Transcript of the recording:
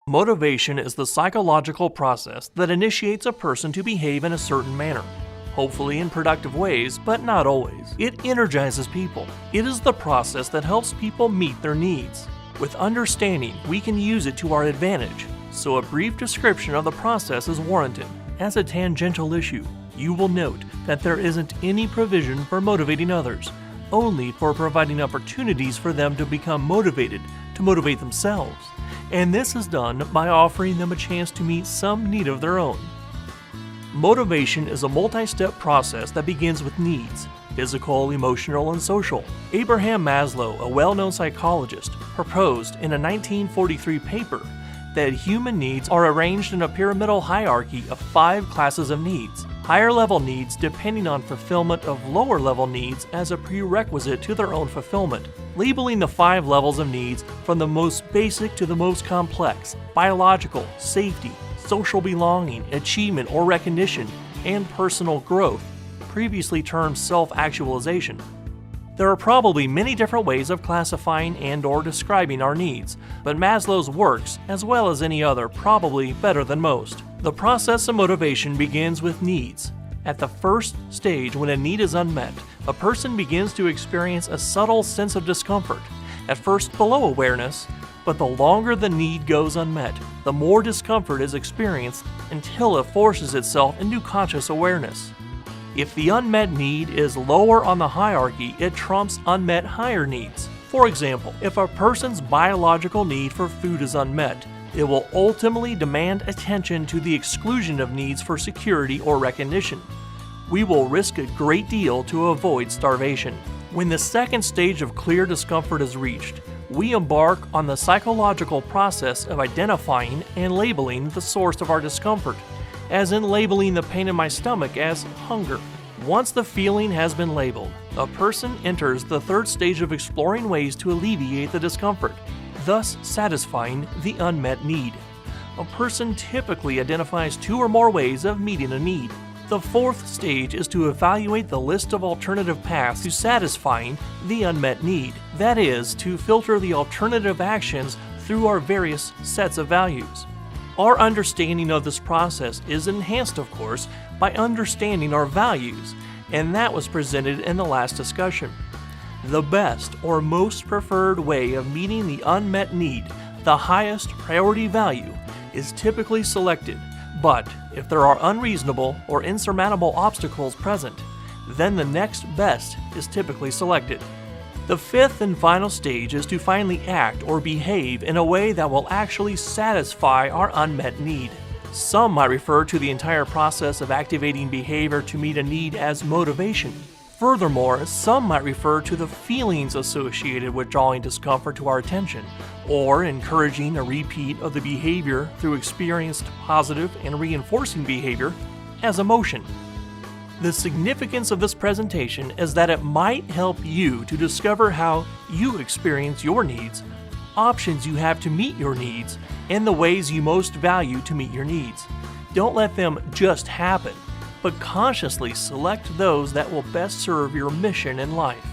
Motivation is the psychological process that initiates a person to behave in a certain manner, hopefully in productive ways, but not always. It energizes people. It is the process that helps people meet their needs. With understanding, we can use it to our advantage, so a brief description of the process is warranted. As a tangential issue, you will note that there isn't any provision for motivating others, only for providing opportunities for them to become motivated to motivate themselves. And this is done by offering them a chance to meet some need of their own. Motivation is a multi-step process that begins with needs: physical, emotional, and social. Abraham Maslow, a well-known psychologist, proposed in a 1943 paper that human needs are arranged in a pyramidal hierarchy of 5 classes of needs. Higher level needs depending on fulfillment of lower level needs as a prerequisite to their own fulfillment, labeling the 5 levels of needs from the most basic to the most complex: biological, safety, social belonging, achievement or recognition, and personal growth, previously termed self-actualization. There are probably many different ways of classifying and/or describing our needs, but Maslow's works, as well as any other, probably better than most. The process of motivation begins with needs. At the first stage, when a need is unmet, a person begins to experience a subtle sense of discomfort, at first below awareness, but the longer the need goes unmet, the more discomfort is experienced until it forces itself into conscious awareness. If the unmet need is lower on the hierarchy, it trumps unmet higher needs. For example, if a person's biological need for food is unmet, it will ultimately demand attention to the exclusion of needs for security or recognition. We will risk a great deal to avoid starvation. When the second stage of clear discomfort is reached, we embark on the psychological process of identifying and labeling the source of our discomfort, as in labeling the pain in my stomach as hunger. Once the feeling has been labeled, a person enters the third stage of exploring ways to alleviate the discomfort, thus satisfying the unmet need. A person typically identifies 2 or more ways of meeting a need. The fourth stage is to evaluate the list of alternative paths to satisfying the unmet need. That is, to filter the alternative actions through our various sets of values. Our understanding of this process is enhanced, of course, by understanding our values, and that was presented in the last discussion. The best or most preferred way of meeting the unmet need, the highest priority value, is typically selected, but if there are unreasonable or insurmountable obstacles present, then the next best is typically selected. The fifth and final stage is to finally act or behave in a way that will actually satisfy our unmet need. Some might refer to the entire process of activating behavior to meet a need as motivation. Furthermore, some might refer to the feelings associated with drawing discomfort to our attention, or encouraging a repeat of the behavior through experienced positive and reinforcing behavior as emotion. The significance of this presentation is that it might help you to discover how you experience your needs, options you have to meet your needs, and the ways you most value to meet your needs. Don't let them just happen, but consciously select those that will best serve your mission in life.